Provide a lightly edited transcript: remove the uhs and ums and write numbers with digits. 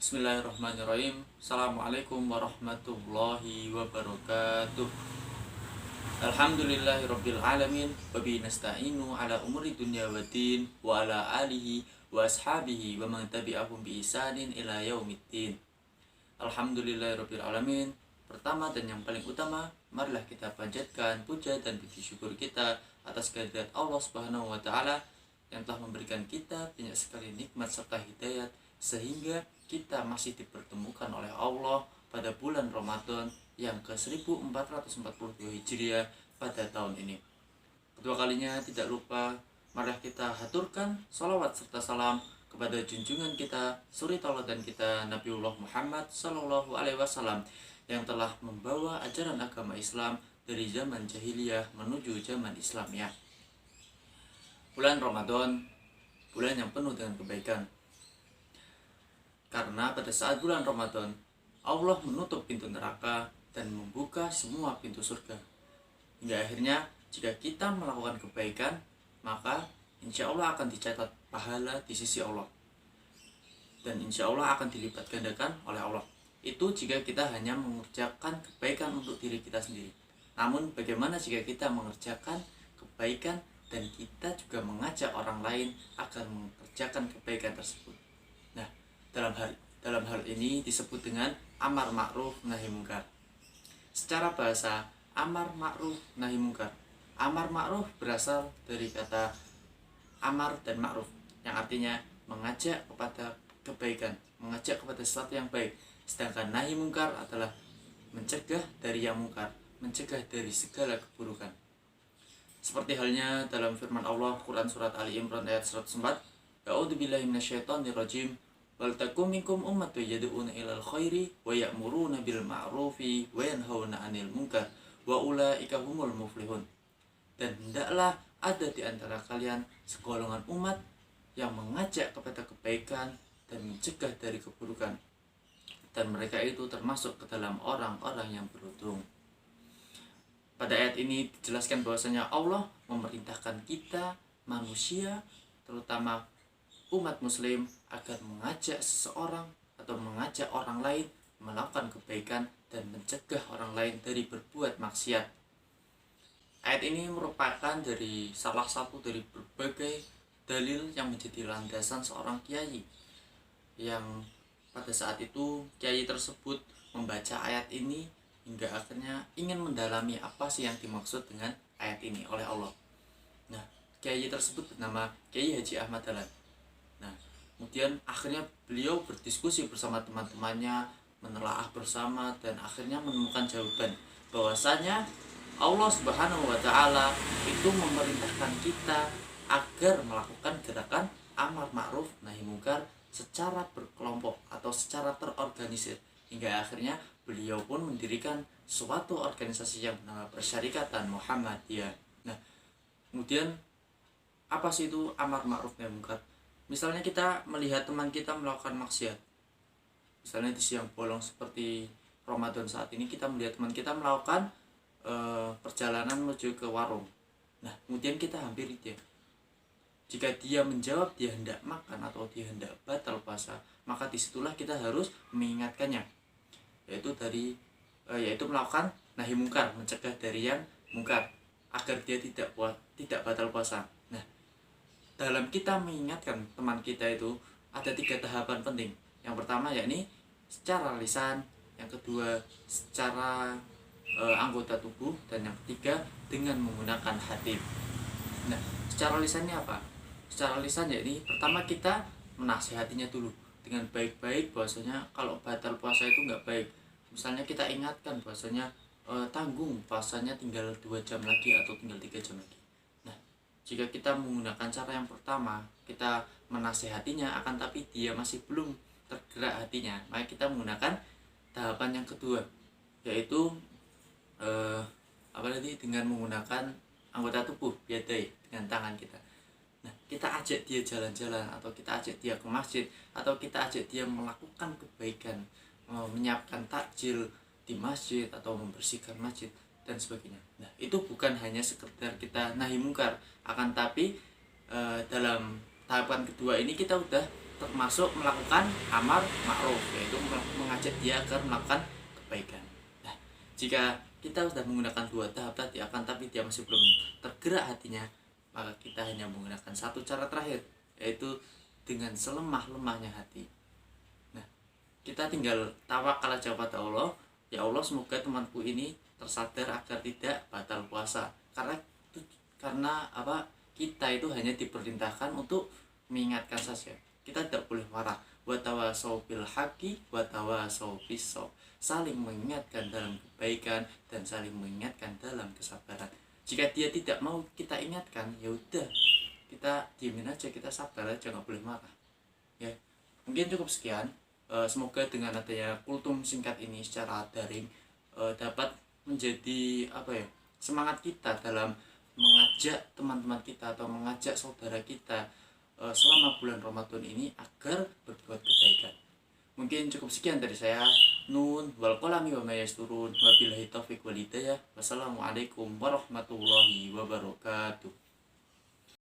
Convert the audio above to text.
Bismillahirrahmanirrahim. Assalamualaikum warahmatullahi wabarakatuh. Alhamdulillahirabbil alamin wa bihi nasta'inu ala umuri dunya waddin wa ala alihi wa ashabihi wa man tabi'ahum bi ihsanin ila yaumiddin. Alhamdulillahirabbil alamin. Pertama dan yang paling utama, marilah kita panjatkan puja dan puji syukur kita atas kehadirat Allah Subhanahu wa taala yang telah memberikan kita banyak sekali nikmat serta hidayat sehingga kita masih dipertemukan oleh Allah pada bulan Ramadan yang ke-1442 Hijriah pada tahun ini. Kedua kalinya tidak lupa marilah kita haturkan salawat serta salam kepada junjungan kita, suri tauladan kita Nabiullah Muhammad Sallallahu Alaihi Wasallam yang telah membawa ajaran agama Islam dari zaman jahiliyah menuju zaman Islamiyah. Bulan Ramadan, bulan yang penuh dengan kebaikan. Karena pada saat bulan Ramadan, Allah menutup pintu neraka dan membuka semua pintu surga. Hingga akhirnya, jika kita melakukan kebaikan, maka insya Allah akan dicatat pahala di sisi Allah. Dan insya Allah akan dilipat gandakan oleh Allah. Itu jika kita hanya mengerjakan kebaikan untuk diri kita sendiri. Namun bagaimana jika kita mengerjakan kebaikan dan kita juga mengajak orang lain agar mengerjakan kebaikan tersebut? Nah, dalam hal ini disebut dengan amar ma'ruf nahi mungkar. Secara bahasa, amar ma'ruf nahi mungkar. Amar ma'ruf berasal dari kata amar dan ma'ruf yang artinya mengajak kepada kebaikan, mengajak kepada sesuatu yang baik. Sedangkan nahi mungkar adalah mencegah dari yang mungkar, mencegah dari segala keburukan. Seperti halnya dalam firman Allah Quran surat Ali Imran ayat 104, A'udzubillahi minasyaitonirrajim. Wal takum minkum ummatun yad'una ilal khairi wa ya'muruna bil ma'rufi wa yanhauna 'anil munkar wa ulaika humul muflihun. Dan hendaklah ada di antara kalian segolongan umat yang mengajak kepada kebaikan dan mencegah dari keburukan. Dan mereka itu termasuk ke dalam orang-orang yang beruntung. Pada ayat ini dijelaskan bahwasanya Allah memerintahkan kita manusia, terutama umat muslim, agar mengajak seseorang atau mengajak orang lain melakukan kebaikan dan mencegah orang lain dari berbuat maksiat. Ayat ini merupakan dari salah satu dari berbagai dalil yang menjadi landasan seorang kiai, yang pada saat itu kiai tersebut membaca ayat ini hingga akhirnya ingin mendalami apa sih yang dimaksud dengan ayat ini oleh Allah. Nah, kiai tersebut bernama Kiai Haji Ahmad Dahlan. Nah, kemudian akhirnya beliau berdiskusi bersama teman-temannya, menelaah bersama, dan akhirnya menemukan jawaban bahwasanya Allah Subhanahu wa taala itu memerintahkan kita agar melakukan gerakan amar ma'ruf nahi mungkar secara berkelompok atau secara terorganisir, hingga akhirnya beliau pun mendirikan suatu organisasi yang bernama Persyarikatan Muhammadiyah. Nah, kemudian apa sih itu amar ma'ruf nahi mungkar? Misalnya kita melihat teman kita melakukan maksiat, misalnya di siang bolong seperti Ramadan saat ini, kita melihat teman kita melakukan perjalanan menuju ke warung. Nah, kemudian kita hampiri dia. Jika dia menjawab dia hendak makan atau dia hendak batal puasa, maka disitulah kita harus mengingatkannya, yaitu melakukan nahi mungkar, mencegah dari yang mungkar agar dia tidak batal puasa. Nah, dalam kita mengingatkan teman kita itu ada 3 tahapan penting. Yang pertama yakni secara lisan, yang kedua secara anggota tubuh, dan yang ketiga dengan menggunakan hati. Nah, secara lisannya apa? Secara lisan yakni pertama kita menasihatinya dulu dengan baik-baik bahwasanya kalau batal puasa itu nggak baik. Misalnya kita ingatkan bahwasanya tanggung puasanya tinggal 2 jam lagi atau tinggal 3 jam lagi. Jika kita menggunakan cara yang pertama, kita menasehatinya, akan tapi dia masih belum tergerak hatinya, maka kita menggunakan tahapan yang kedua, yaitu dengan menggunakan anggota tubuh, yaitu dengan tangan kita. Nah, kita ajak dia jalan-jalan, atau kita ajak dia ke masjid, atau kita ajak dia melakukan kebaikan, menyiapkan takjil di masjid atau membersihkan masjid dan sebagainya. Nah, itu bukan hanya sekedar kita nahi mungkar, akan tapi dalam tahapan kedua ini kita udah termasuk melakukan amar ma'ruf, yaitu mengajak dia agar melakukan kebaikan. Nah, jika kita sudah menggunakan dua tahap tadi akan tapi dia masih belum tergerak hatinya, maka kita hanya menggunakan satu cara terakhir, yaitu dengan selemah-lemahnya hati. Nah, kita tinggal tawakal aja pada Allah. Ya Allah, semoga temanku ini tersadar agar tidak batal puasa. Karena apa? Kita itu hanya diperintahkan untuk mengingatkan saja. Kita tidak boleh marah. Wa tawasau bil haqqi wa tawasau bis sabr. Saling mengingatkan dalam kebaikan dan saling mengingatkan dalam kesabaran. Jika dia tidak mau kita ingatkan, ya udah, kita diemin aja, kita sabar aja, nggak boleh marah. Ya, mungkin cukup sekian. Semoga dengan adanya kultum singkat ini secara daring dapat menjadi semangat kita dalam mengajak teman-teman kita atau mengajak saudara kita selama bulan Ramadan ini agar berbuat kebaikan. Mungkin cukup sekian dari saya. Nun wal qalami wa ma yasturun. Wabillahi taufiq wal hidayah. Wassalamualaikum warahmatullahi wabarakatuh.